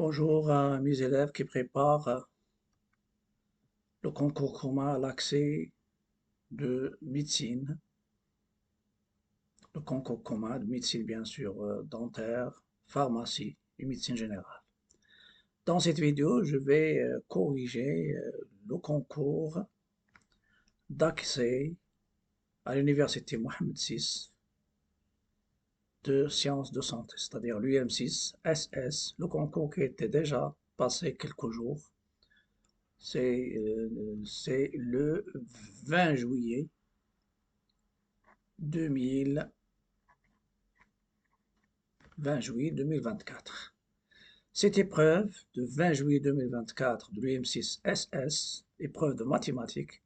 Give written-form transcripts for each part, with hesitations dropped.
Bonjour à mes élèves qui préparent le concours commun à l'accès de médecine, le concours commun de médecine bien sûr dentaire, pharmacie et médecine générale. Dans cette vidéo, je vais corriger le concours d'accès à l'université Mohamed VI de sciences de santé, c'est-à-dire l'UM6 SS, le concours qui était déjà passé quelques jours. C'est le 20 juillet 2024. Cette épreuve de 20 juillet 2024 de l'UM6 SS, épreuve de mathématiques,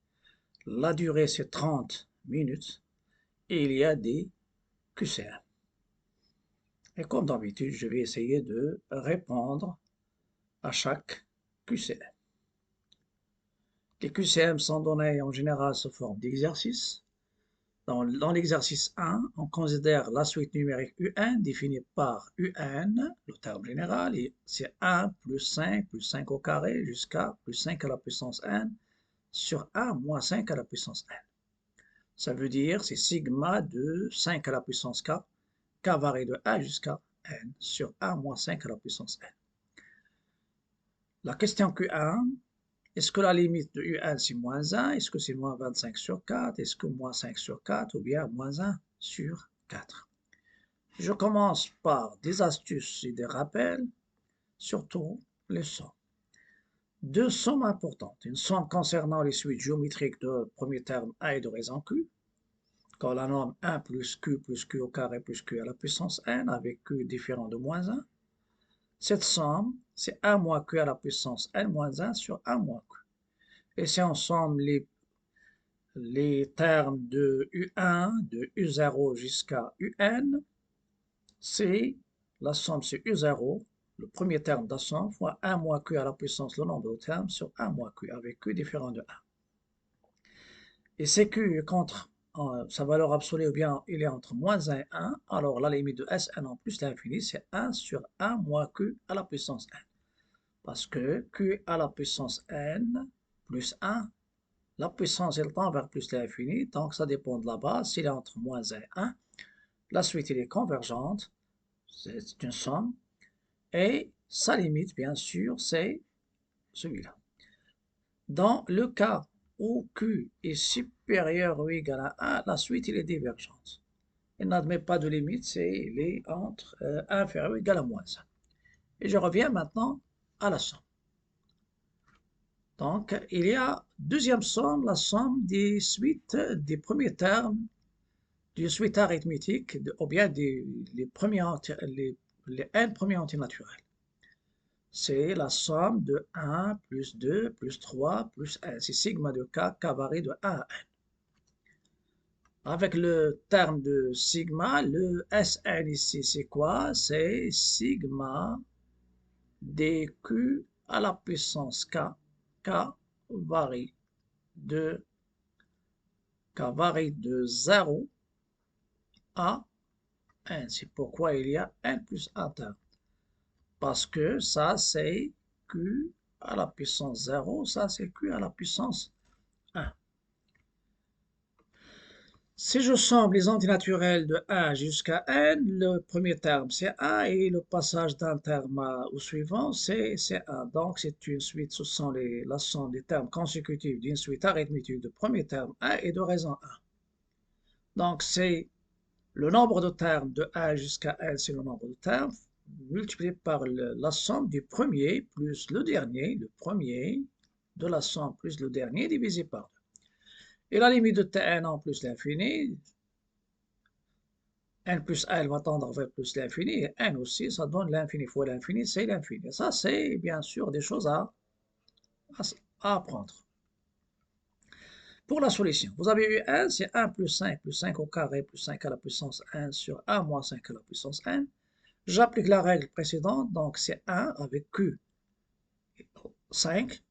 la durée c'est 30 minutes et il y a des QCM. Et comme d'habitude, je vais essayer de répondre à chaque QCM. Les QCM sont donnés en général sous forme d'exercices. Dans l'exercice 1, on considère la suite numérique UN définie par UN, le terme général, et c'est 1 plus 5 au carré jusqu'à plus 5 à la puissance n sur 1 moins 5 à la puissance n. Ça veut dire c'est sigma de 5 à la puissance k, k varie de 1 jusqu'à n sur 1 moins 5 à la puissance n. La question Q1, est-ce que la limite de UN c'est moins 1? Est-ce que c'est moins 25 sur 4? Est-ce que moins 5 sur 4 ou bien moins 1 sur 4? Je commence par des astuces et des rappels, surtout les sommes. Deux sommes importantes. Une somme concernant les suites géométriques de premier terme A et de raison Q, quand la norme 1 plus Q au carré plus Q à la puissance n avec Q différent de moins 1. Cette somme, c'est 1 moins Q à la puissance n moins 1 sur 1 moins Q. Et si on somme les termes de U1, de U0 jusqu'à UN, c'est la somme c'est U0, le premier terme de la somme, fois 1 moins Q à la puissance, le nombre de termes, sur 1 moins Q, avec Q différent de 1. Et c'est Q contre sa valeur absolue, ou bien il est entre moins 1 et 1, alors la limite de Sn en plus l'infini, c'est 1 sur 1 moins Q à la puissance n. Parce que Q à la puissance n plus 1, la puissance elle tend vers plus l'infini, donc ça dépend de la base, s'il est entre moins 1 et 1. La suite elle est convergente, c'est une somme, et sa limite bien sûr c'est celui-là. Dans le cas où Q est supérieur ou égal à 1, la suite elle est divergente. Elle n'admet pas de limite, elle est entre inférieur ou égal à moins 1. Et je reviens maintenant à la somme. Donc, il y a deuxième somme, la somme des suites des premiers termes d'une suite arithmétique, ou bien les n premiers entiers naturels. C'est la somme de 1 plus 2 plus 3 plus n. C'est sigma de k, k varie de 1 à n. Avec le terme de sigma, le Sn ici, c'est quoi? C'est sigma dq à la puissance k, k varie de 0 à n. C'est pourquoi il y a n plus 1 terme. Parce que ça, c'est q à la puissance 0, ça, c'est q à la puissance 1. Si je somme les antinaturels de 1 jusqu'à n, le premier terme c'est 1 et le passage d'un terme au suivant c'est 1. Donc c'est une suite, ce sont la somme des termes consécutifs d'une suite arithmétique de premier terme 1 et de raison 1. Donc c'est le nombre de termes de 1 jusqu'à n, c'est le nombre de termes, multiplié par la somme du premier plus le dernier, le premier de la somme plus le dernier divisé par 2. Et la limite de Tn en plus l'infini, n plus 1 va tendre vers plus l'infini, et n aussi, ça donne l'infini fois l'infini, c'est l'infini. Ça, c'est bien sûr des choses à apprendre. Pour la solution, vous avez eu n, c'est 1 plus 5 au carré plus 5 à la puissance n sur 1 moins 5 à la puissance n. J'applique la règle précédente, donc c'est 1 avec q 5,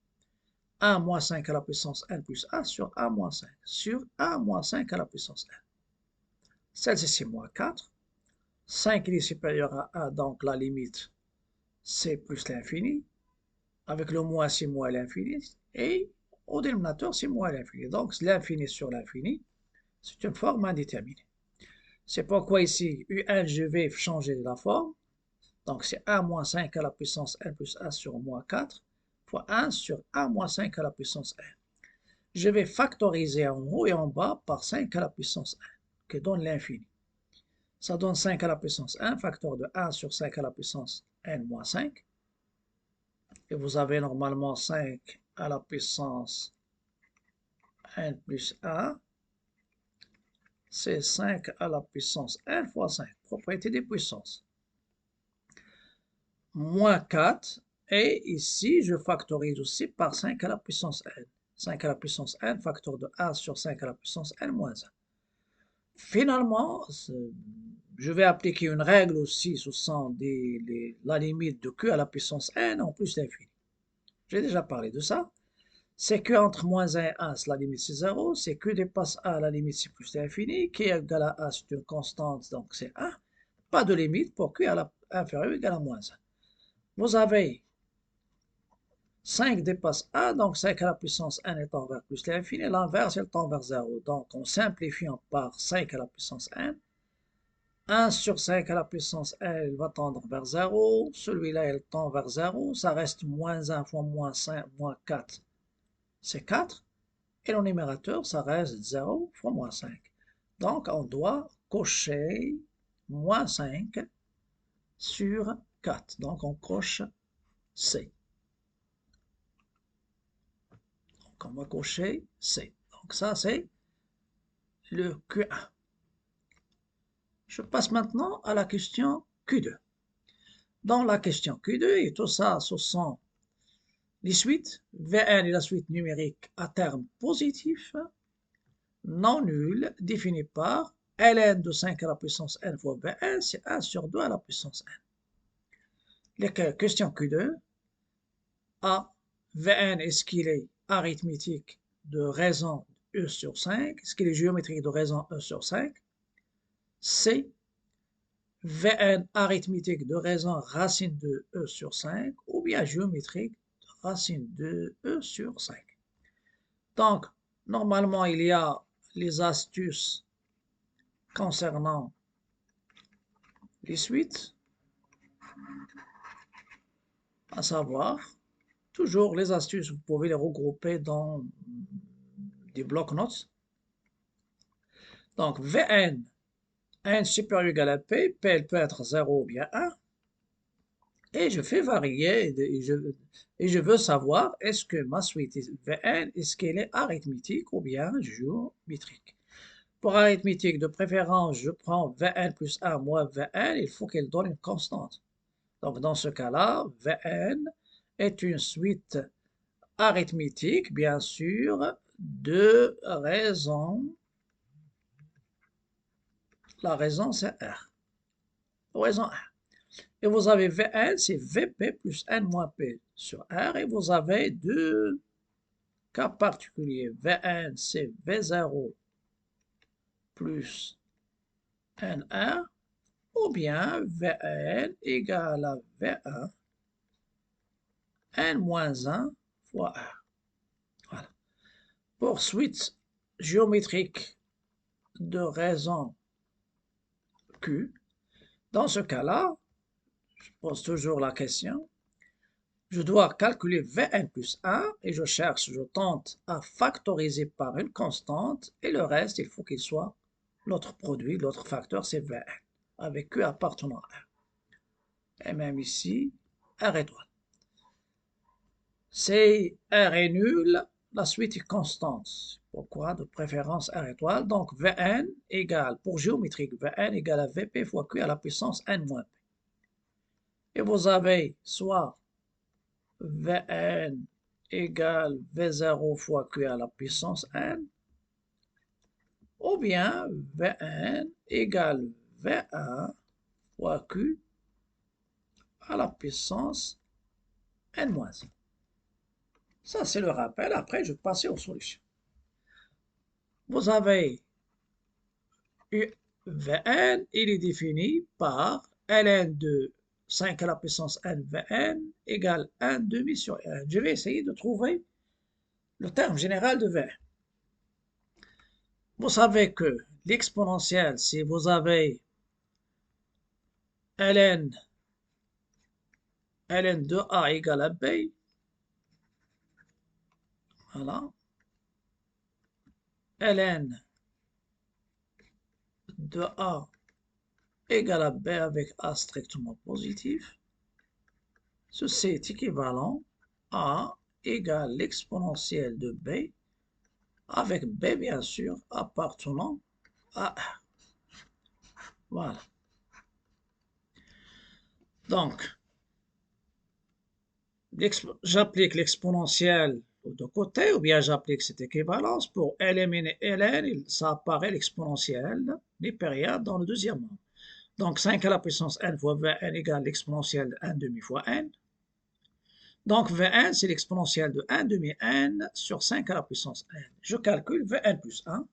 1 moins 5 à la puissance n plus 1 sur 1 moins 5, sur 1 moins 5 à la puissance n. Celle-ci, c'est moins 4. 5 est supérieur à 1, donc la limite c plus l'infini, avec le moins c'est moins l'infini, et au dénominateur c'est moins l'infini. Donc l'infini sur l'infini, c'est une forme indéterminée. C'est pourquoi ici, UN, je vais changer la forme. Donc c'est 1 moins 5 à la puissance n plus 1 sur moins 4 fois 1 sur 1 moins 5 à la puissance n. Je vais factoriser en haut et en bas par 5 à la puissance n, qui donne l'infini. Ça donne 5 à la puissance 1, facteur de 1 sur 5 à la puissance n moins 5. Et vous avez normalement 5 à la puissance n plus 1. C'est 5 à la puissance n fois 5, propriété des puissances. Moins 4, et ici je factorise aussi par 5 à la puissance n. 5 à la puissance n, facteur de 1 sur 5 à la puissance n moins 1. Finalement, je vais appliquer une règle aussi sous la limite de q à la puissance n en plus l'infini. J'ai déjà parlé de ça. C'est q entre moins 1 et 1, la limite c'est 0. C'est q dépasse 1, la limite c'est plus l'infini. Q égale à 1, c'est une constante, donc c'est 1. Pas de limite pour q à la inférieur ou égal à moins 1. Vous avez 5 dépasse 1, donc 5 à la puissance n est tend vers plus l'infini, l'inverse est tend vers 0. Donc en simplifiant par 5 à la puissance n, 1 sur 5 à la puissance n il va tendre vers 0, celui-là il tend vers 0, ça reste moins 1 fois moins 5, moins 4, c'est 4, et le numérateur ça reste 0 fois moins 5. Donc on doit cocher moins 5 sur 4, donc on coche C. On va cocher C. Donc ça, c'est le Q1. Je passe maintenant à la question Q2. Dans la question Q2, et tout ça, ce sont les suites. Vn est la suite numérique à terme positif, non nulle, définie par ln de 5 à la puissance n fois Vn, c'est 1 sur 2 à la puissance n. Les questions Q2, A, Vn, est-ce qu'il est arithmétique de raison E sur 5? Est-ce qu'il est géométrique de raison E sur 5? C, Vn arithmétique de raison racine de E sur 5 ou bien géométrique de racine de E sur 5. Donc, normalement, il y a les astuces concernant les suites, à savoir, toujours les astuces, vous pouvez les regrouper dans des blocs-notes. Donc, Vn, n supérieur ou égal à P, P elle peut être 0 ou bien 1. Et je fais varier, et je veux savoir, est-ce que ma suite Vn, est-ce qu'elle est arithmétique ou bien géométrique? Pour arithmétique, de préférence, je prends Vn plus 1 moins Vn, il faut qu'elle donne une constante. Donc dans ce cas-là, Vn est une suite arithmétique, bien sûr, de raison. La raison, c'est R. Raison R. Et vous avez Vn, c'est Vp plus n moins p sur R. Et vous avez deux cas particuliers. Vn, c'est V0 plus nr. Ou bien Vn égale à V1 n moins 1 fois R. Voilà. Pour suite géométrique de raison Q, dans ce cas-là, je pose toujours la question. Je dois calculer Vn plus 1 et je tente à factoriser par une constante et le reste, il faut qu'il soit l'autre produit, l'autre facteur, c'est Vn, avec Q appartenant à R. Et même ici, R étoile. Si R est nul, la suite est constante. Pourquoi? De préférence R étoile. Donc Vn égale, pour géométrique, Vn égale à Vp fois Q à la puissance n moins p. Et vous avez soit Vn égale V0 fois Q à la puissance n, ou bien Vn égale V1 fois Q à la puissance n-1. Ça, c'est le rappel. Après, je vais passer aux solutions. Vous avez Vn, il est défini par ln de 5 à la puissance n Vn égale 1 demi sur n. Je vais essayer de trouver le terme général de Vn. Vous savez que l'exponentielle, si vous avez ln de a égale à b, voilà, ln de a égale à b avec a strictement positif, ceci est équivalent à égale l'exponentielle de b avec b bien sûr appartenant à a. Voilà. Donc, j'applique l'exponentielle aux deux côtés, ou bien j'applique cette équivalence pour éliminer ln, ça apparaît l'exponentielle des périodes dans le deuxième membre. Donc 5 à la puissance n fois Vn égale l'exponentielle de 1 demi fois n. Donc Vn, c'est l'exponentielle de 1 demi n sur 5 à la puissance n. Je calcule Vn plus 1.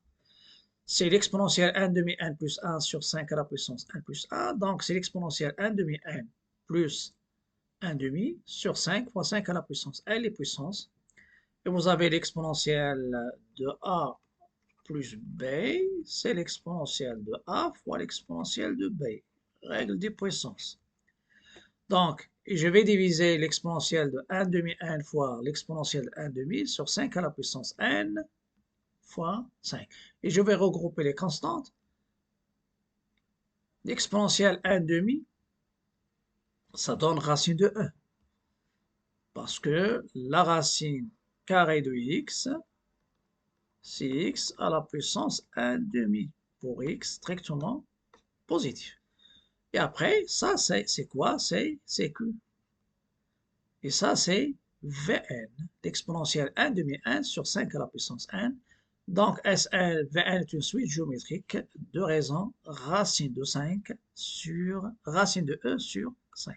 C'est l'exponentielle 1 demi n plus 1 sur 5 à la puissance n plus 1. Donc c'est l'exponentielle 1 demi n plus 1 demi sur 5 fois 5 à la puissance n, les puissances. Et vous avez l'exponentielle de a plus b, c'est l'exponentielle de a fois l'exponentielle de b. Règle des puissances. Donc, je vais diviser l'exponentielle de 1 demi n fois l'exponentielle de 1 demi sur 5 à la puissance n fois 5. Et je vais regrouper les constantes. L'exponentielle 1 demi, ça donne racine de 1. Parce que la racine carrée de x, c'est x à la puissance 1 demi pour x strictement positif. Et après, ça, c'est quoi? C'est Q. Et ça, c'est Vn, l'exponentielle 1 demi 1 sur 5 à la puissance n. Donc, Vn est une suite géométrique de raison racine de 5 sur racine de e sur 5.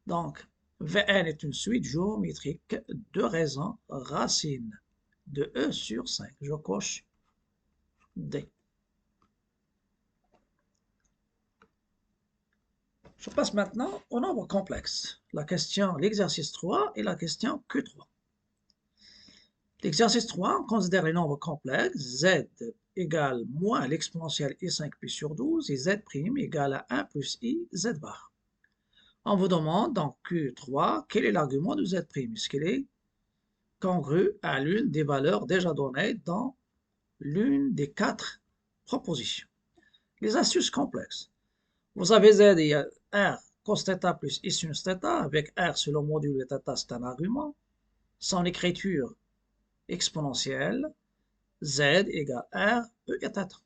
Donc, Vn est une suite géométrique de raison racine de e sur 5. Je coche D. Je passe maintenant au nombre complexe. L'exercice 3 et la question Q3. L'exercice 3, on considère les nombres complexes. Z égale moins l'exponentielle i5pi sur 12 et z' égale à 1 plus i z bar. On vous demande dans Q3 quel est l'argument de z', puisqu'il est congru à l'une des valeurs déjà données dans l'une des 4 propositions. Les astuces complexes. Vous avez z et r cos θ plus i sinus θ, avec r sur le module de θ, c'est un argument. Son écriture exponentielle, z égale r, e et θ.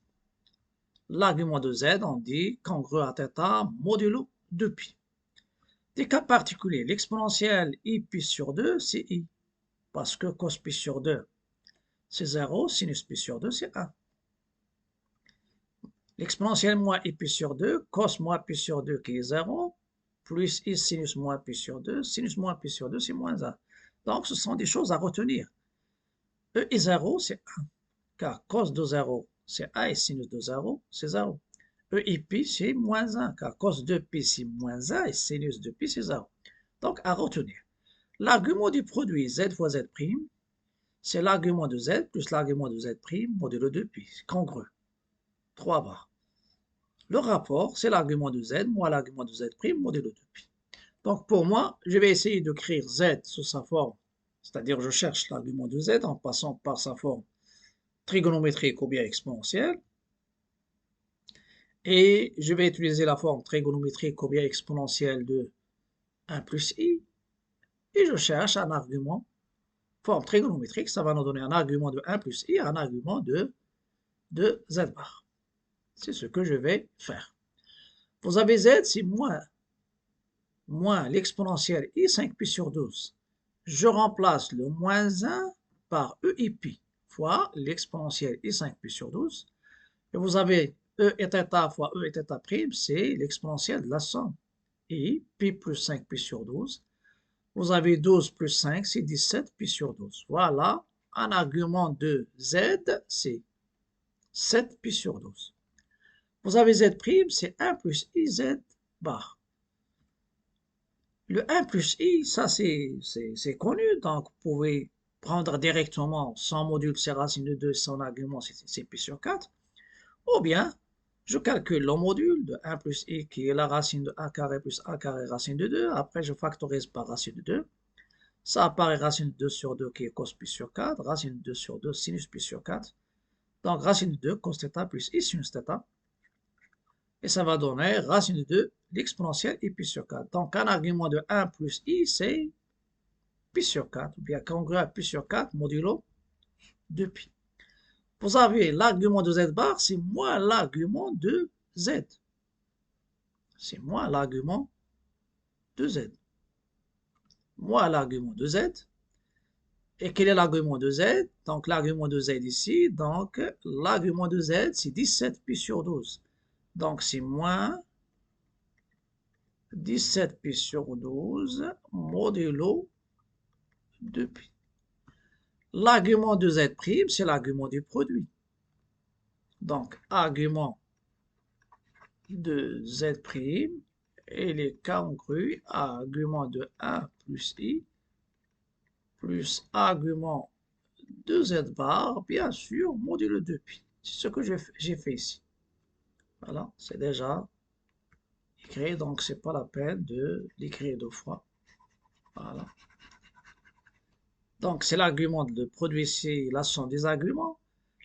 L'argument de z, on dit congru à θ modulo 2pi. Des cas particuliers, l'exponentielle i pi sur 2, c'est i, parce que cos pi sur 2, c'est 0, sinus pi sur 2, c'est 1. L'exponentielle moins i pi sur 2, cos moins pi sur 2 qui est 0, plus i sinus moins pi sur 2, sinus moins pi sur 2, c'est moins 1. Donc, ce sont des choses à retenir. E et 0, c'est 1, car cos de 0, c'est 1 et sinus de 0, c'est 0. E et pi, c'est moins 1, car cos de pi, c'est moins 1 et sinus de pi, c'est 0. Donc, à retenir. L'argument du produit z fois z', c'est l'argument de z plus l'argument de z' modulo 2pi, congru. 3 barres. Le rapport, c'est l'argument de z moins l'argument de z' modulo 2pi. Donc, pour moi, je vais essayer d'écrire z sous sa forme, c'est-à-dire je cherche l'argument de z en passant par sa forme trigonométrique ou bien exponentielle. Et je vais utiliser la forme trigonométrique ou bien exponentielle de 1 plus i. Et je cherche un argument, forme trigonométrique, ça va nous donner un argument de 1 plus i et un argument de z bar. C'est ce que je vais faire. Vous avez z, c'est moins l'exponentielle i5pi sur 12. Je remplace le moins 1 par e et pi fois l'exponentielle i5pi sur 12. Et vous avez e et θ fois e et θ', c'est l'exponentielle de la somme. Et pi plus 5pi sur 12. Vous avez 12 plus 5, c'est 17 pi sur 12. Voilà, un argument de z, c'est 7 pi sur 12. Vous avez z', c'est 1 plus iz bar. Le 1 plus i, ça c'est connu, donc vous pouvez prendre directement son module, c'est racine de 2, son argument c'est pi sur 4, ou bien je calcule le module de 1 plus i qui est la racine de a carré plus a carré racine de 2, après je factorise par racine de 2, ça apparaît racine de 2 sur 2 qui est cos pi sur 4, racine de 2 sur 2 sinus pi sur 4, donc racine de 2 cos θ plus i sinus θ, et ça va donner racine de 2 l'exponentielle i pi sur 4. Donc un argument de 1 plus i c'est pi sur 4, ou bien congrue à pi sur 4 modulo 2pi. Vous avez l'argument de z bar, c'est moins l'argument de z. C'est moins l'argument de z. Moins l'argument de z. Et quel est l'argument de z? Donc l'argument de z ici, donc l'argument de z c'est 17 pi sur 12. Donc c'est moins 17 pi sur 12 modulo 2pi. L'argument de z', c'est l'argument du produit. Donc, argument de z', il est congru à argument de 1 plus i, plus argument de z bar, bien sûr, modulo 2pi. C'est ce que j'ai fait ici. Voilà, c'est déjà écrit, donc c'est pas la peine de l'écrire deux fois. Voilà. Donc, c'est l'argument de produit ici, la somme des arguments.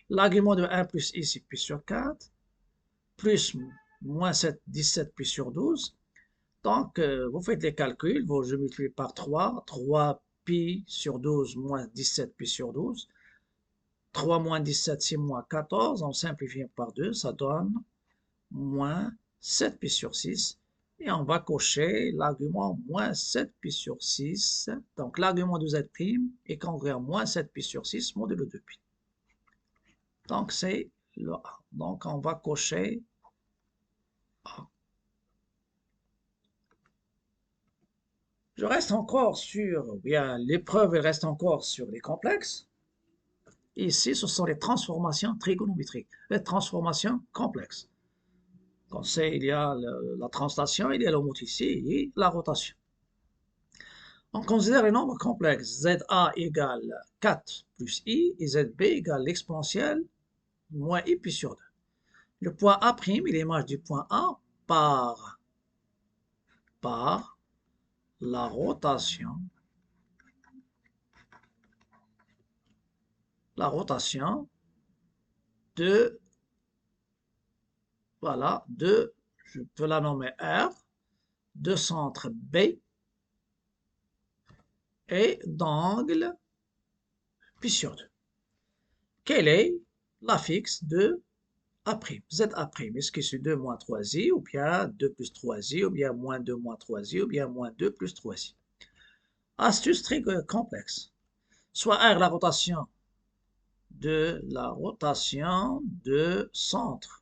L'argument de 1 plus i, c'est pi sur 4, plus moins 7, 17 pi sur 12. Donc, vous faites les calculs, je multiplie par 3, 3 pi sur 12 moins 17 pi sur 12. 3 moins 17, c'est moins 14, on simplifie par 2, ça donne moins 7 pi sur 6. Et on va cocher l'argument moins 7 pi sur 6. Donc, l'argument de z' est congru à moins 7 pi sur 6 modulo 2pi. Donc, c'est le A. Donc, on va cocher A. Je reste encore sur, bien, l'épreuve reste encore sur les complexes. Ici, ce sont les transformations trigonométriques, les transformations complexes. Comme c'est, il y a la translation, il y a l'homothétie et la rotation. On considère les nombres complexes. ZA égale 4 plus i et ZB égale l'exponentielle moins i pi sur 2. Le point A', il est l'image du point A par la rotation de, voilà, je peux la nommer R, de centre B et d'angle pi sur 2. Quelle est la fixe de A', ZA'? Est-ce que c'est 2 moins 3i, ou bien 2 plus 3i, ou bien moins 2 moins 3i, ou bien moins 2 plus 3i? Astuce très complexe. Soit R, la rotation de centre.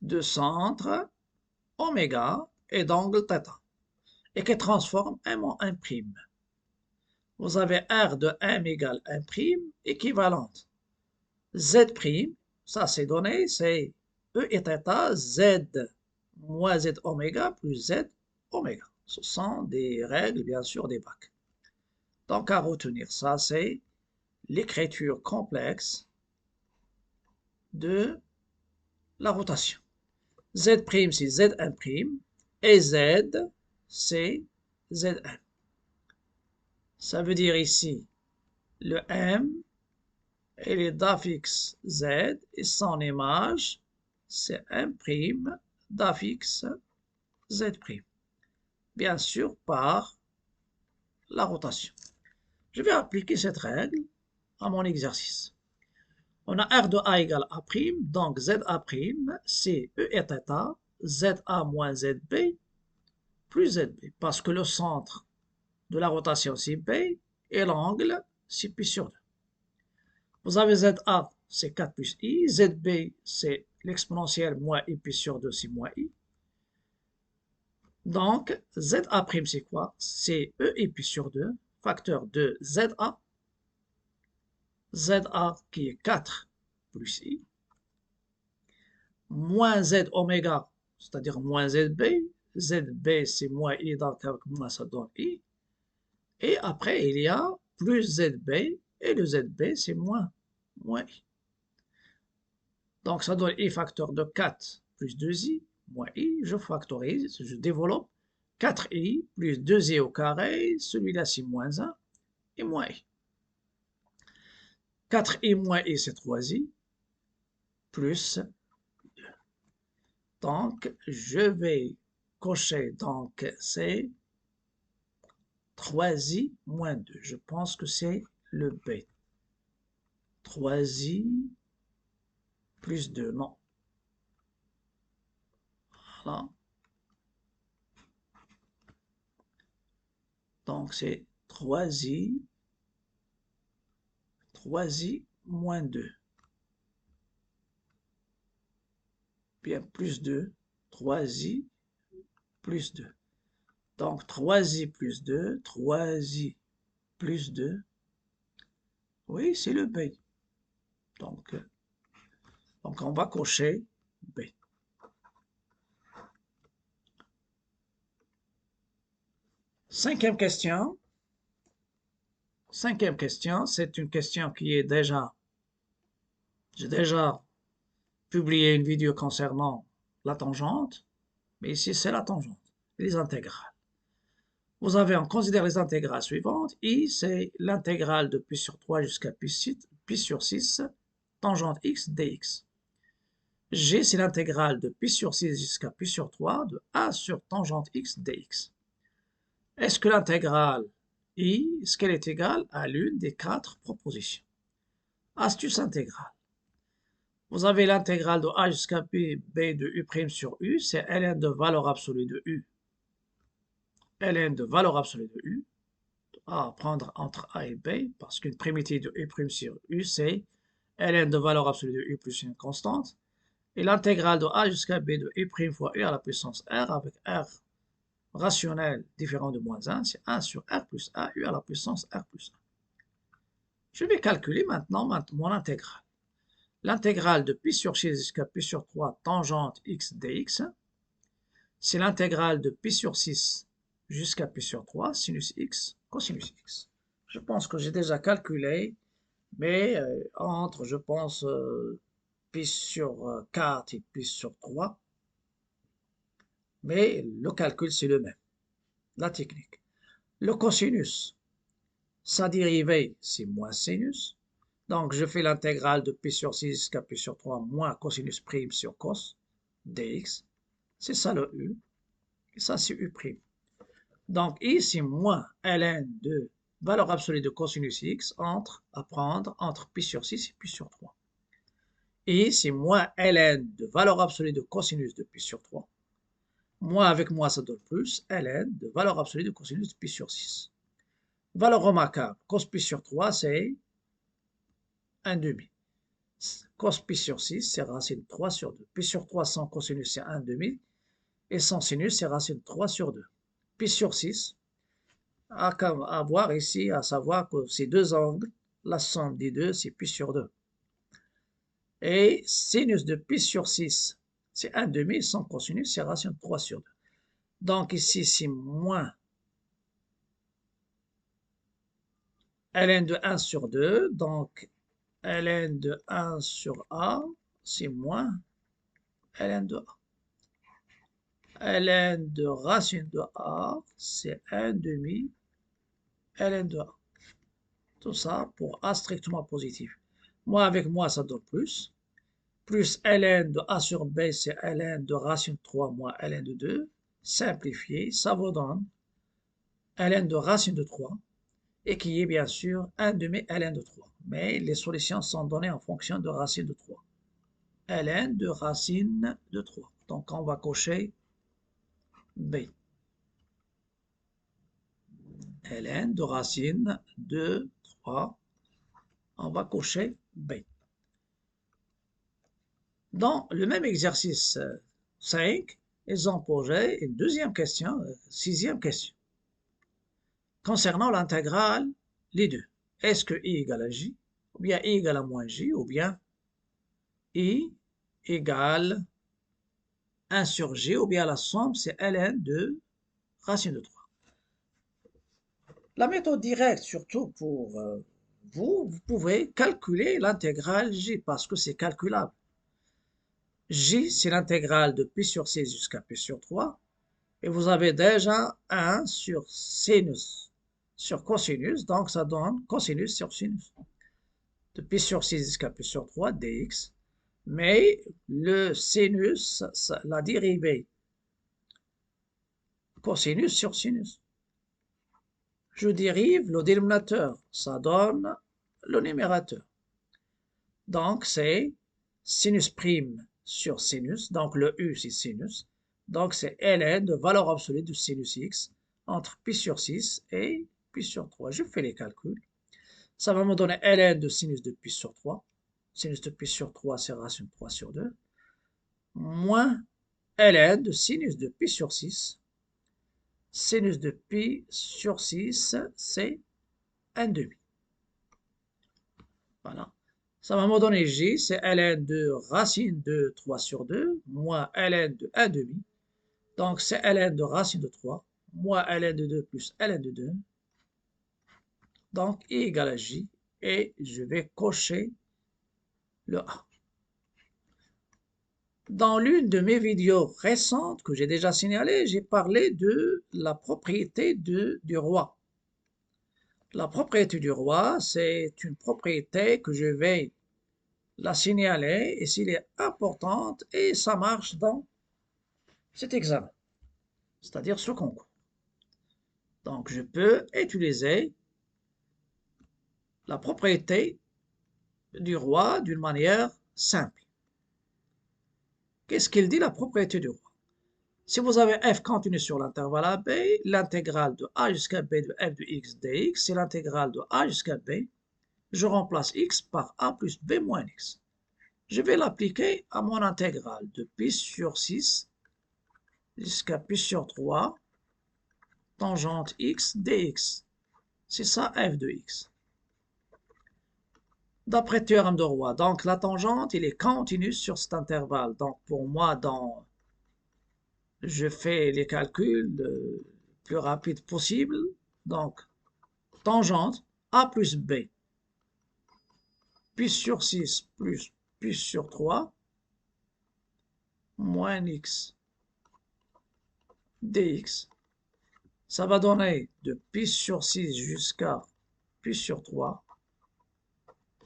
De centre, oméga, et d'angle θ, et qui transforme M en 1'. Vous avez R de M égale 1', équivalente. Z', ça c'est donné, c'est E et θ, Z moins Z oméga plus Z oméga. Ce sont des règles, bien sûr, des bacs. Donc à retenir, ça c'est l'écriture complexe de la rotation. Z' c'est Z', et Z c'est Zn. Ça veut dire ici, le M, il est d'affixe Z, et son image, c'est M' d'affixe Z'. Bien sûr, par la rotation. Je vais appliquer cette règle à mon exercice. On a R de A égale A', donc ZA', c'est E et θ, ZA moins ZB, plus ZB, parce que le centre de la rotation c'est B, et l'angle c'est pi sur 2. Vous avez ZA, c'est 4 plus I, ZB, c'est l'exponentielle moins I pi sur 2, c'est moins I. Donc, ZA', c'est quoi? C'est E et pi sur 2, facteur de ZA qui est 4 plus I, moins z oméga, c'est-à-dire moins zb. Zb, c'est moins i, donc avec moins, ça donne i. Et après, il y a plus zb, et le zb, c'est moins i. Donc, ça donne i facteur de 4 plus 2i, moins i. Je factorise, je développe 4i plus 2i au carré. Celui-là, c'est moins 1 et moins i. 4i moins i, c'est 3i, plus 2. Donc, je vais cocher, donc c'est 3i moins 2. Je pense que c'est le B. 3i plus 2, non. Voilà. Donc, c'est 3i moins 2. Bien, plus 2. 3i plus 2. Donc, 3i plus 2. 3i plus 2. Oui, c'est le B. Donc, on va cocher B. Cinquième question. Cinquième question, c'est une question qui est déjà... J'ai déjà publié une vidéo concernant la tangente, mais ici c'est la tangente, les intégrales. Vous avez, on considère les intégrales suivantes. I, c'est l'intégrale de pi sur 3 jusqu'à pi sur 6, tangente x dx. G, c'est l'intégrale de pi sur 6 jusqu'à pi sur 3 de a sur tangente x dx. Est-ce que l'intégrale I, est-ce qu'elle est égale à l'une des 4 propositions? Astuce intégrale. Vous avez l'intégrale de a jusqu'à b de u' sur u, c'est ln de valeur absolue de u. ln de valeur absolue de u, à prendre entre a et b, parce qu'une primitive de u' sur u, c'est ln de valeur absolue de u plus une constante. Et l'intégrale de a jusqu'à b de u' fois u à la puissance r, avec r rationnel différent de moins 1, c'est 1 sur r plus a, u à la puissance r plus 1. Je vais calculer maintenant mon intégrale. L'intégrale de pi sur 6 jusqu'à pi sur 3 tangente x dx, c'est l'intégrale de pi sur 6 jusqu'à pi sur 3 sinus x cosinus x. Je pense que j'ai déjà calculé, mais entre, je pense, pi sur 4 et pi sur 3, mais le calcul c'est le même, la technique. Le cosinus, sa dérivée c'est moins sinus, donc je fais l'intégrale de pi sur 6 jusqu'à pi sur 3 moins cosinus prime sur cos dx, c'est ça le u, et ça c'est u prime. Donc ici moins ln de valeur absolue de cosinus x à prendre entre pi sur 6 et pi sur 3. Et ici moins ln de valeur absolue de cosinus de pi sur 3. Moins avec moins ça donne plus ln de valeur absolue de cosinus de pi sur 6. Valeur remarquable, cos pi sur 3 c'est 1 demi. Cos pi sur 6 c'est racine 3 sur 2. Pi sur 3 sans cosinus c'est 1 demi. Et sans sinus c'est racine 3 sur 2. Pi sur 6, à voir ici, à savoir que ces deux angles, la somme des deux, c'est pi sur 2. Et sinus de pi sur 6, c'est 1 demi, sans cosinus, c'est racine 3 sur 2. Donc ici, c'est moins ln de 1 sur 2, donc ln de 1 sur a, c'est moins ln de a. ln de racine de a, c'est 1 demi ln de a. Tout ça pour a strictement positif. Moi avec moi, ça donne plus. Plus ln de a sur b, c'est ln de racine 3 moins ln de 2. Simplifié, ça vous donne ln de racine de 3, et qui est bien sûr 1 demi ln de 3. Mais les solutions sont données en fonction de racine de 3. ln de racine de 3. Donc on va cocher B. ln de racine de 3. On va cocher B. Dans le même exercice 5, ils ont posé une deuxième question, sixième question. Concernant l'intégrale, les deux. Est-ce que i égale à j, ou bien i égale à moins j, ou bien i égale 1 sur J, ou bien la somme, c'est ln de racine de 3. La méthode directe, surtout pour vous pouvez calculer l'intégrale J, parce que c'est calculable. J, c'est l'intégrale de pi sur 6 jusqu'à pi sur 3. Et vous avez déjà 1 sur sinus sur cosinus, donc ça donne cosinus sur sinus. De pi sur 6 jusqu'à pi sur 3 dx. Mais le sinus, la dérivée cosinus sur sinus. Je dérive le dénominateur, ça donne le numérateur. Donc c'est sinus prime sur sinus, donc le U c'est sinus. Donc c'est ln de valeur absolue de sinus x entre pi sur 6 et pi sur 3. Je fais les calculs. Ça va me donner ln de sinus de pi sur 3. Sinus de pi sur 3 c'est racine 3 sur 2. Moins ln de sinus de pi sur 6. Sinus de pi sur 6 c'est 1 demi. Voilà. Ça va me donner J, c'est ln de racine de 3 sur 2, moins ln de 1 demi. Donc c'est ln de racine de 3, moins ln de 2 plus ln de 2. Donc I égale à J, et je vais cocher le A. Dans l'une de mes vidéos récentes que j'ai déjà signalées, j'ai parlé de la propriété du roi. La propriété du roi, c'est une propriété que je vais la signaler et s'il est importante et ça marche dans cet examen, c'est-à-dire ce concours. Donc je peux utiliser la propriété du roi d'une manière simple. Qu'est-ce qu'il dit la propriété du roi? Si vous avez f continu sur l'intervalle AB, l'intégrale de a jusqu'à b de f de x dx, c'est l'intégrale de a jusqu'à b. Je remplace x par a plus b moins x. Je vais l'appliquer à mon intégrale de pi sur 6 jusqu'à pi sur 3 tangente x dx. C'est ça f de x. D'après théorème de Roy, donc la tangente, il est continue sur cet intervalle. Donc pour moi, je fais les calculs le plus rapide possible. Donc tangente a plus b, pi sur 6 plus pi sur 3, moins x dx. Ça va donner de pi sur 6 jusqu'à pi sur 3,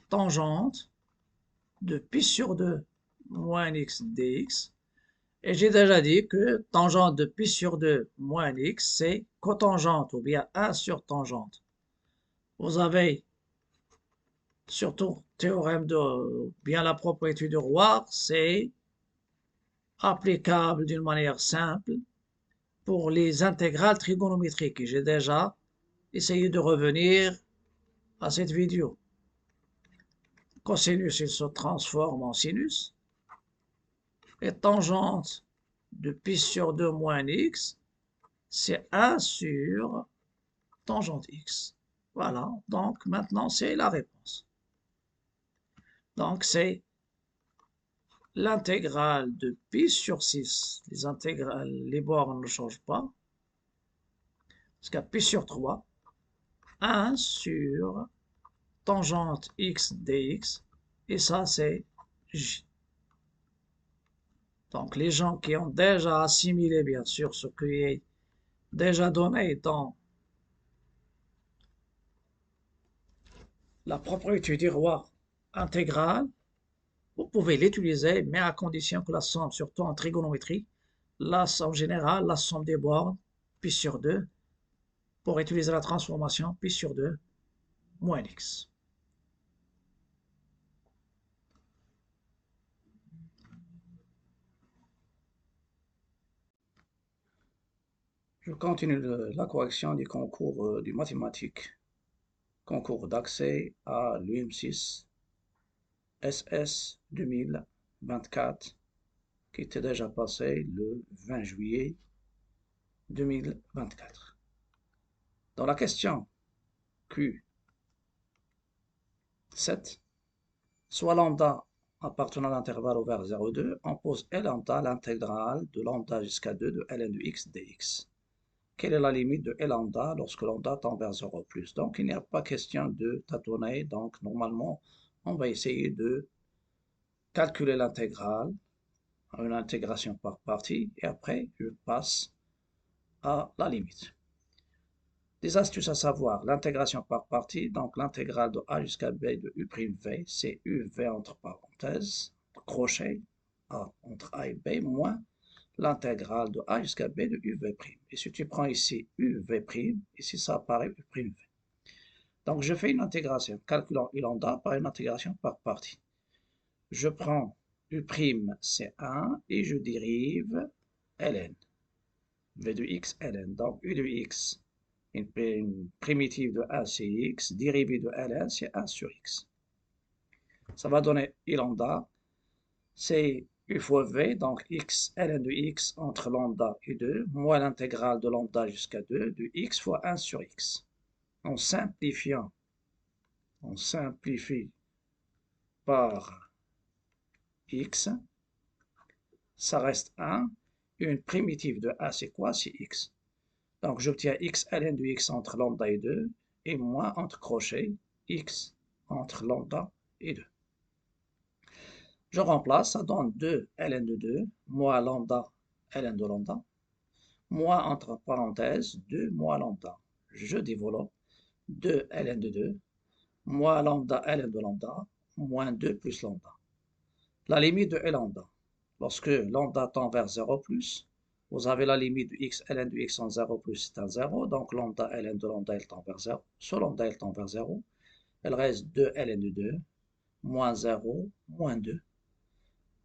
tangente de pi sur 2 moins x dx. Et j'ai déjà dit que tangente de pi sur 2 moins x, c'est cotangente ou bien 1 sur tangente. Vous avez surtout théorème de bien la propriété de Roy, c'est applicable d'une manière simple pour les intégrales trigonométriques. Et j'ai déjà essayé de revenir à cette vidéo. Cosinus, il se transforme en sinus. Et tangente de pi sur 2 moins x, c'est 1 sur tangente x. Voilà, donc maintenant c'est la réponse. Donc c'est l'intégrale de pi sur 6. Les intégrales, les bornes ne changent pas. Jusqu'à pi sur 3, 1 sur tangente x dx. Et ça c'est j. Donc les gens qui ont déjà assimilé bien sûr ce qui est déjà donné dans la propriété du roi intégrale, vous pouvez l'utiliser, mais à condition que la somme, surtout en trigonométrie, la somme générale, la somme des bornes, pi sur 2, pour utiliser la transformation, pi sur 2, moins x. Je continue la correction du concours du mathématique, concours d'accès à l'UM6 SS 2024, qui était déjà passé le 20 juillet 2024. Dans la question Q7, soit lambda appartenant à l'intervalle ouvert 0,2, on pose L lambda, l'intégrale de lambda jusqu'à 2 de ln de x dx. Quelle est la limite de L lambda lorsque lambda tend vers 0 plus? Donc, il n'y a pas question de tâtonner. Donc, normalement, on va essayer de calculer l'intégrale, une intégration par partie, et après, je passe à la limite. Des astuces à savoir, l'intégration par partie, donc l'intégrale de a jusqu'à b de u'v, c'est uv entre parenthèses, crochet, a entre a et b, moins l'intégrale de a jusqu'à b de uv'. Et si tu prends ici uv', ici ça apparaît u'v. Donc je fais une intégration, calculant u lambda par une intégration par partie. Je prends u', c'est 1, et je dérive ln. v de x, ln. Donc u de x, une primitive de 1, c'est x, dérivée de ln, c'est 1 sur x. Ça va donner u lambda, c'est u fois v, donc x, ln de x entre lambda et 2, moins l'intégrale de lambda jusqu'à 2, de x fois 1 sur x. En simplifiant, on simplifie par x, ça reste 1, une primitive de 1, c'est quoi? C'est x. Donc j'obtiens x ln de x entre lambda et 2, et moins entre crochets, x entre lambda et 2. Je remplace, ça donne 2 ln de 2, moins lambda ln de lambda, moins entre parenthèses 2 moins lambda. Je développe 2 ln de 2, moins lambda ln de lambda, moins 2 plus lambda. La limite de lambda. Lorsque lambda tend vers 0 plus, vous avez la limite de x ln de x en 0 plus, c'est un 0, donc lambda ln de lambda elle tend vers 0. Sur lambda elle tend vers 0, elle reste 2 ln de 2, moins 0, moins 2.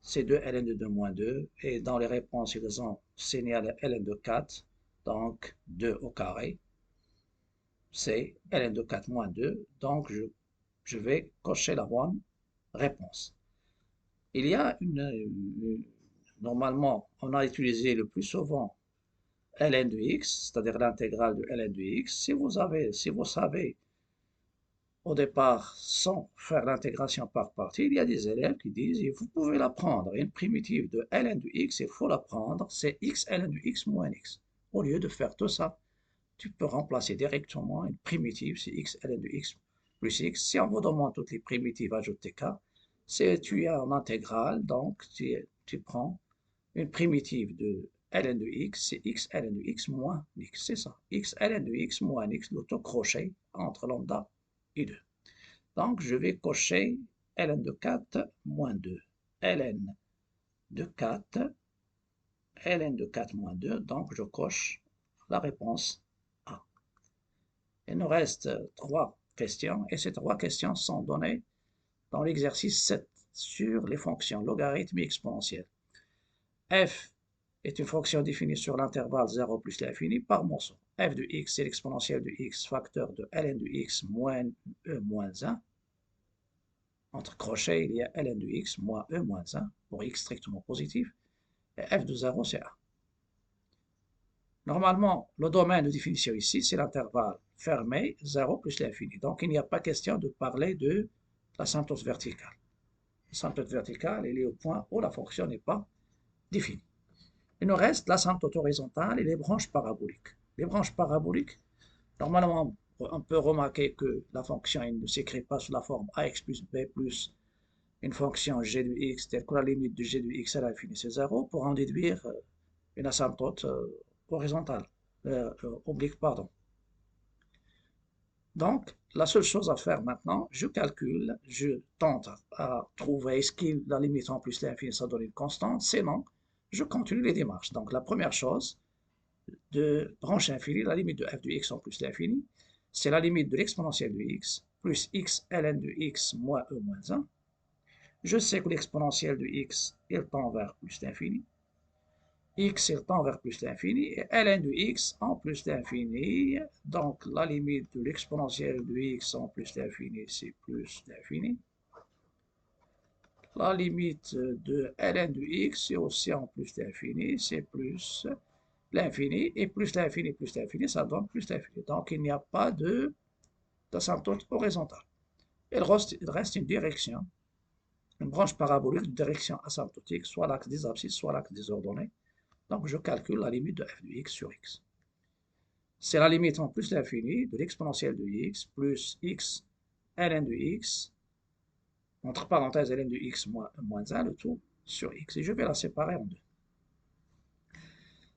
C'est 2 ln de 2 moins 2, et dans les réponses, ils ont signalé ln de 4, donc 2 au carré, c'est ln de 4 moins 2, donc je vais cocher la bonne réponse. Il y a normalement, on a utilisé le plus souvent ln de x, c'est-à-dire l'intégrale de ln de x. Si vous savez au départ, sans faire l'intégration par partie, il y a des élèves qui disent, vous pouvez la prendre, une primitive de ln de x, il faut la prendre, c'est x ln de x moins x. Au lieu de faire tout ça, tu peux remplacer directement une primitive, c'est x ln de x plus x. Si on vous demande toutes les primitives, ajoute k, tu as en intégrale, donc tu prends une primitive de ln de x, c'est x ln de x moins x, c'est ça, x ln de x moins x, l'auto-crochet entre lambda et 2. Donc, je vais cocher ln de 4 moins 2, ln de 4, ln de 4 moins 2, donc je coche la réponse A. Il nous reste 3 questions, et ces 3 questions sont données dans l'exercice 7 sur les fonctions logarithmiques exponentielles. F est une fonction définie sur l'intervalle 0 plus l'infini par morceau. F de x, c'est l'exponentielle de x, facteur de ln de x moins e moins 1. Entre crochets, il y a ln de x moins e moins 1 pour x strictement positif. Et f de 0, c'est 1. Normalement, le domaine de définition ici, c'est l'intervalle fermé 0 plus l'infini. Donc, il n'y a pas question de parler de l'asymptote verticale. L'asymptote verticale, elle est au point où la fonction n'est pas définie. Il nous reste l'asymptote horizontale et les branches paraboliques. Les branches paraboliques, normalement, on peut remarquer que la fonction ne s'écrit pas sous la forme ax plus b plus une fonction g de x telle que la limite de g de x à l'infini c'est 0 pour en déduire une asymptote horizontale, oblique, pardon. Donc, la seule chose à faire maintenant, je calcule, je tente à trouver est-ce que la limite en plus l'infini ça donne une constante, sinon, je continue les démarches. Donc, la première chose, de branche infinie, la limite de f de x en plus l'infini, c'est la limite de l'exponentielle de x plus x ln de x moins e moins 1. Je sais que l'exponentielle de x, il tend vers plus l'infini. X, il tend vers plus l'infini. Et ln de x en plus l'infini. Donc, la limite de l'exponentielle de x en plus l'infini, c'est plus l'infini. La limite de ln de x, c'est aussi en plus l'infini, c'est plus l'infini. Et plus l'infini, ça donne plus l'infini. Donc, il n'y a pas d'asymptote horizontale. Il reste une direction une branche parabolique de direction asymptotique, soit l'axe des abscisses, soit l'axe des ordonnées. Donc, je calcule la limite de f de x sur x. C'est la limite en plus l'infini de l'exponentielle de x plus x ln de x, entre parenthèses ln de x moins 1, le tout sur x. Et je vais la séparer en deux.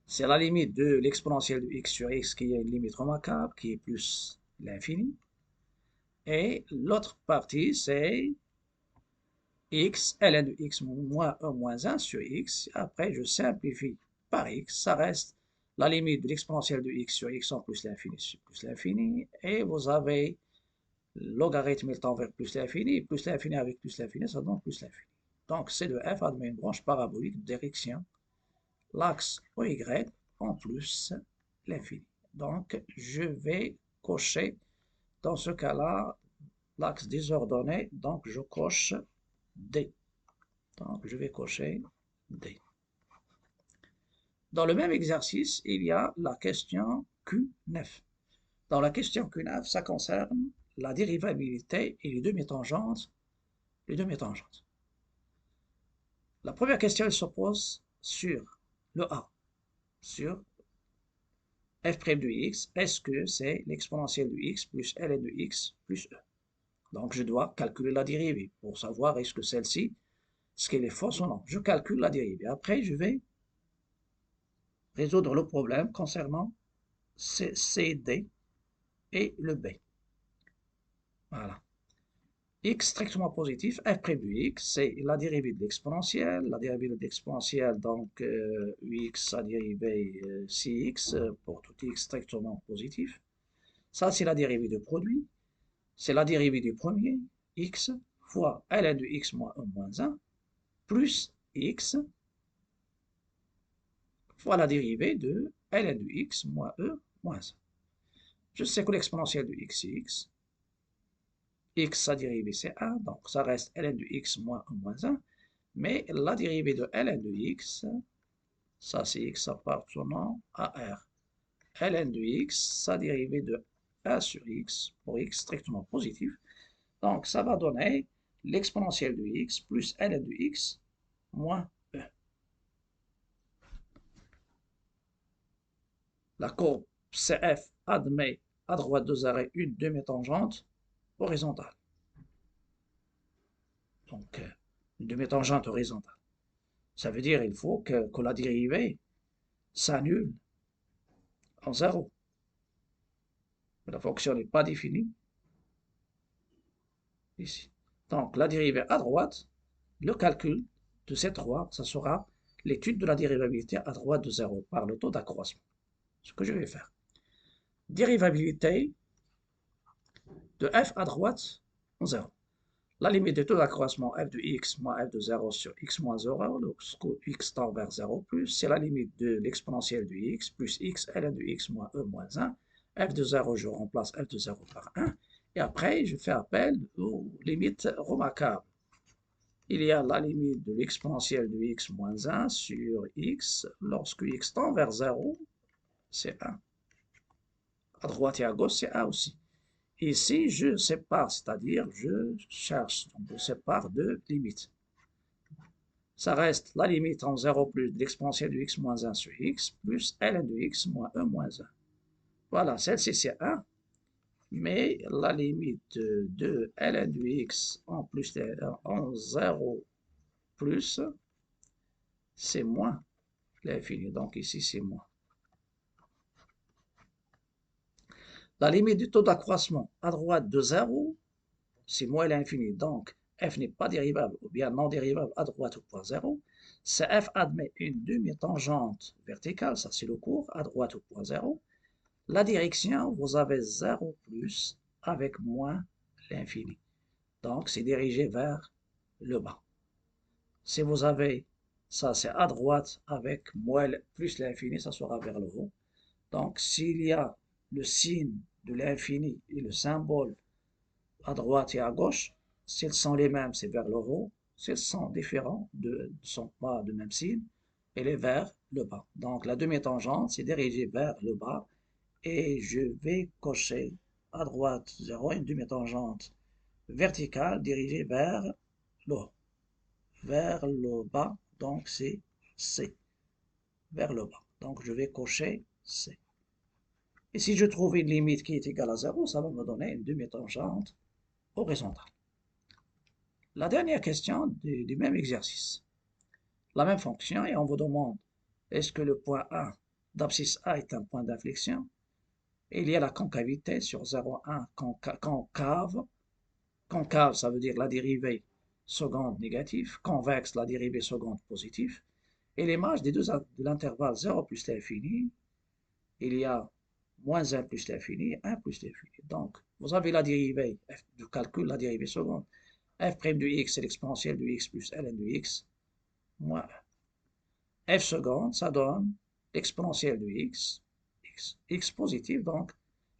C'est la limite de l'exponentielle de x sur x qui est une limite remarquable, qui est plus l'infini. Et l'autre partie, c'est x ln de x moins 1 moins 1 sur x. Après, je simplifie par x. Ça reste la limite de l'exponentielle de x sur x en plus l'infini. Et vous avez logarithme étant vers plus l'infini avec plus l'infini, ça donne plus l'infini. Donc, C de f admet une branche parabolique de direction l'axe OY en plus l'infini. Donc, je vais cocher, dans ce cas-là, l'axe désordonné, donc je coche D. Donc, je vais cocher D. Dans le même exercice, il y a la question Q9. Dans la question Q9, ça concerne la dérivabilité et les demi-tangentes. La première question, elle se pose sur le A, sur f' de x. Est-ce que c'est l'exponentielle de x plus ln de x plus e? Donc, je dois calculer la dérivée pour savoir est-ce que celle-ci, est-ce qu'elle est fausse ou non. Je calcule la dérivée. Après, je vais résoudre le problème concernant CD et le B. Voilà. X strictement positif, f' de x, c'est la dérivée de l'exponentielle. La dérivée de l'exponentielle, donc ux a dérivé 6x pour tout x strictement positif. Ça, c'est la dérivée de produit. C'est la dérivée du premier, x, fois ln de x moins 1 moins 1, plus x, fois la dérivée de ln de x moins e moins 1. Je sais que l'exponentielle de x, c'est x. X, sa dérivée, c'est 1, donc ça reste ln de x moins 1 moins 1. Mais la dérivée de ln de x, ça c'est x appartenant à R. ln de x, sa dérivée de 1 sur x, pour x strictement positif. Donc ça va donner l'exponentielle de x plus ln de x moins e. La courbe CF admet à droite de arrêts une demi-tangente horizontale. Donc une demi-tangente horizontale. Ça veut dire qu'il faut que la dérivée s'annule en 0. La fonction n'est pas définie ici. Donc la dérivée à droite, le calcul de cette droite, ça sera l'étude de la dérivabilité à droite de 0 par le taux d'accroissement. Ce que je vais faire. Dérivabilité de f à droite en 0. La limite du taux d'accroissement f de x moins f de 0 sur x moins 0, lorsque x tend vers 0 plus, c'est la limite de l'exponentielle de x plus x ln de x moins e moins 1. F de 0, je remplace f de 0 par 1. Et après, je fais appel aux limites remarquables. Il y a la limite de l'exponentielle de x moins 1 sur x. Lorsque x tend vers 0, c'est 1. À droite et à gauche, c'est 1 aussi. Ici, je sépare, c'est-à-dire je cherche, donc je sépare deux limites. Ça reste la limite en 0 plus de l'exponentielle de x moins 1 sur x plus ln de x moins 1 moins 1. Voilà, celle-ci c'est 1, mais la limite de ln de x en plus en 0 plus, c'est moins l'infini, donc ici c'est moins. La limite du taux d'accroissement à droite de 0, c'est moins l'infini, donc f n'est pas dérivable ou bien non dérivable à droite au point 0. Si f admet une demi-tangente verticale, ça c'est le cours, à droite au point 0. La direction, vous avez 0 plus avec moins l'infini. Donc c'est dirigé vers le bas. Si vous avez ça, c'est à droite avec moins plus l'infini, ça sera vers le haut. Donc s'il y a le signe de l'infini et le symbole à droite et à gauche, s'ils sont les mêmes, c'est vers le haut. S'ils sont différents, ne sont pas de même signe, elle est vers le bas. Donc la demi-tangente, c'est dirigé vers le bas. Et je vais cocher à droite 0, une demi-tangente verticale dirigée vers le haut. vers le bas, donc c'est C, vers le bas. Donc je vais cocher C. Et si je trouve une limite qui est égale à 0, ça va me donner une demi-tangente horizontale. La dernière question du même exercice. La même fonction et on vous demande est-ce que le point A d'abscisse A est un point d'inflexion? Et il y a la concavité sur 0,1 concave. Concave, ça veut dire la dérivée seconde négative. Convexe, la dérivée seconde positive. Et l'image de l'intervalle 0 plus l'infini, il y a moins 1 plus l'infini, 1 plus l'infini. Donc, vous avez la dérivée du calcul, la dérivée seconde. F' de x, c'est l'exponentielle de x plus ln de x, moins f seconde, ça donne l'exponentielle de x, x positif, donc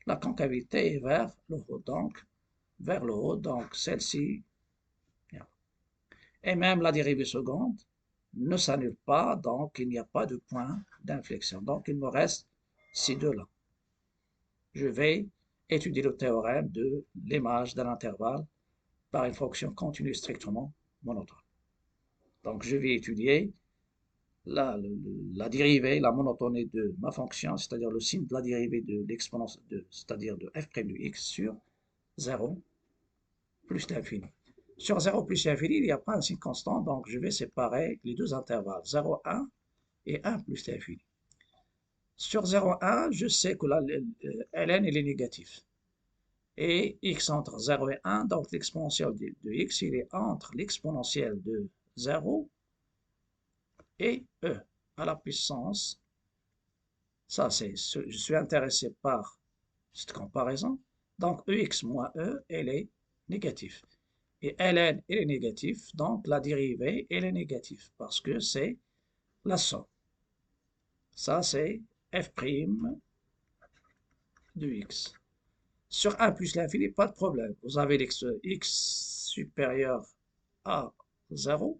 la concavité est vers le haut, donc celle-ci, et même la dérivée seconde ne s'annule pas, donc il n'y a pas de point d'inflexion. Donc il me reste ces deux-là. Je vais étudier le théorème de l'image d'un intervalle par une fonction continue strictement monotone. Donc je vais étudier la dérivée, la monotonie de ma fonction, c'est-à-dire le signe de la dérivée de l'exponence, c'est-à-dire de f' de x sur 0 plus l'infini. Sur 0 plus l'infini, il n'y a pas un signe constant, donc je vais séparer les deux intervalles, 0, 1 et 1 plus l'infini. Sur 0, 1, je sais que ln il est négatif. Et x entre 0 et 1, donc l'exponentielle de x, il est entre l'exponentielle de 0 et e à la puissance. Ça, je suis intéressé par cette comparaison. Donc, ex moins e, elle est négative. Et ln, elle est négative, donc la dérivée, elle est négative, parce que c'est la somme. Ça, c'est f' de x. Sur 1 plus l'infini, pas de problème. Vous avez x supérieur à 0,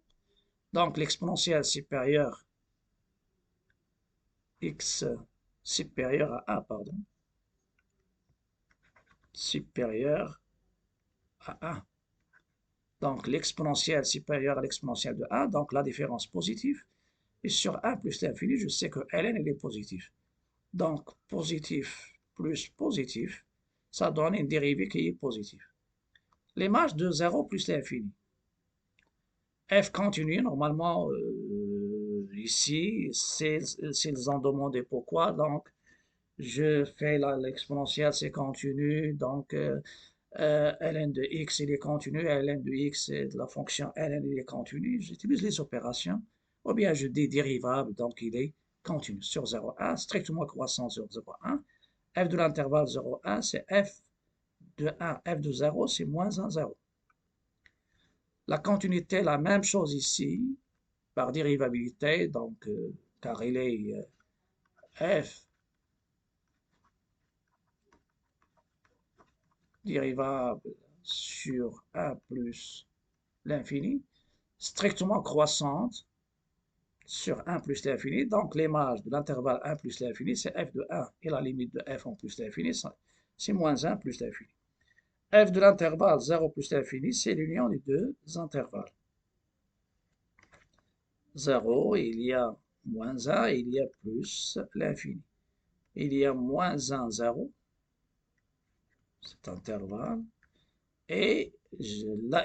donc l'exponentielle supérieure x supérieur à 1, pardon, supérieur à 1. Donc l'exponentielle supérieure à l'exponentielle de 1, donc la différence positive. Et sur 1 plus l'infini, je sais que ln est positif. Donc positif plus positif, ça donne une dérivée qui est positive. L'image de 0 plus l'infini. F continue, normalement, ici, s'ils ont demandé pourquoi, donc je fais l'exponentielle, c'est continu, donc ln de x, il est continu, ln de x, c'est la fonction ln, il est continu. J'utilise les opérations, ou bien je dis dérivable, donc il est continu sur 0,1, strictement croissant sur 0,1. F de l'intervalle 0,1, c'est f de 1, f de 0, c'est moins 1, 0. La continuité, la même chose ici, par dérivabilité, donc, car il est f dérivable sur 1 plus l'infini, strictement croissante sur 1 plus l'infini. Donc l'image de l'intervalle 1 plus l'infini, c'est f de 1 et la limite de f en plus l'infini, c'est moins 1 plus l'infini. F de l'intervalle 0 plus l'infini, c'est l'union des deux intervalles. 0, il y a moins 1, il y a plus l'infini. Il y a moins 1, 0, cet intervalle, et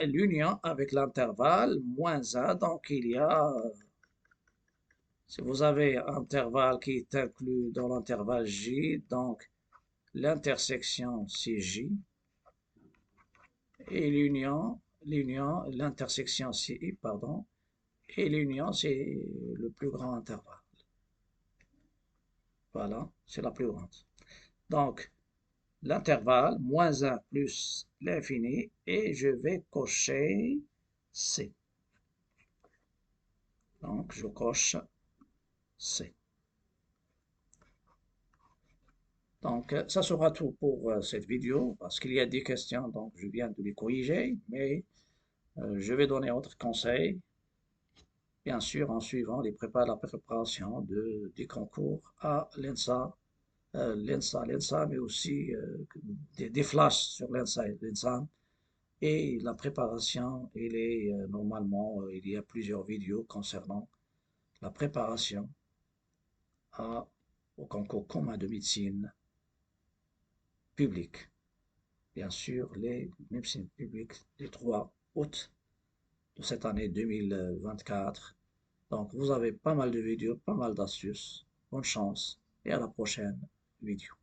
l'union avec l'intervalle moins 1, donc il y a, si vous avez un intervalle qui est inclus dans l'intervalle J, donc l'intersection c'est J, et l'intersection c'est I, pardon, et l'union c'est le plus grand intervalle. Voilà, c'est la plus grande. Donc, l'intervalle, moins 1 plus l'infini, et je vais cocher C. Donc, je coche C. Donc, ça sera tout pour cette vidéo, parce qu'il y a des questions, donc je viens de les corriger, mais je vais donner autres conseils, bien sûr, en suivant la préparation des concours à l'ENSA, l'ENSA, mais aussi des flashs sur l'ENSA et l'ENSA, Et la préparation, normalement, il y a plusieurs vidéos concernant la préparation au concours commun de médecine publique. Bien sûr, les médecines publiques du 3 août de cette année 2024. Donc, vous avez pas mal de vidéos, pas mal d'astuces. Bonne chance et à la prochaine vidéo.